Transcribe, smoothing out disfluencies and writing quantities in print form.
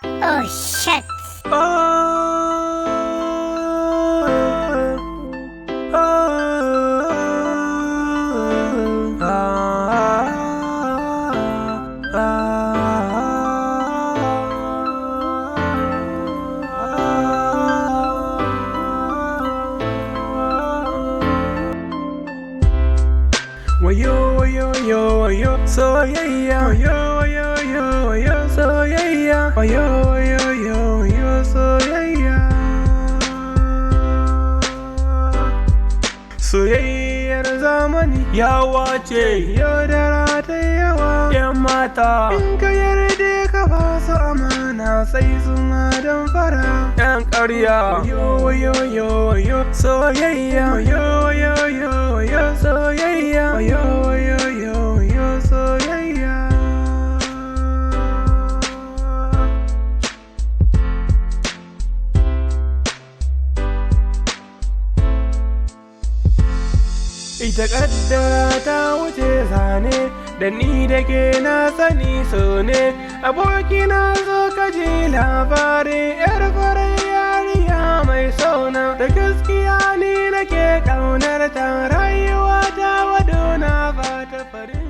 Oh shit. Wayo wayo wayo wayo soyayya, wayo wayo wayo wayo soyayya, wayo wayo wayo wayo soyayya. Soyayyar zamani ya wace yaudara ta yawa, 'yan mata in ka yarda ka ba su amana sai su ma don fara 'yan ƙarya. Wayo wayo wayo wayo soyayya, wayo wayo wayo wayo soyayya, wayo wayo wayo wayo soyayya. Ita kaddara ta wuce zane, da ni da ke na sani so ne. Abokina zo ka ji labarin 'yar farar yariya mai sauna, da gaskiya ni nake ƙaunar ta, rayuwa ta wadona ba ta farin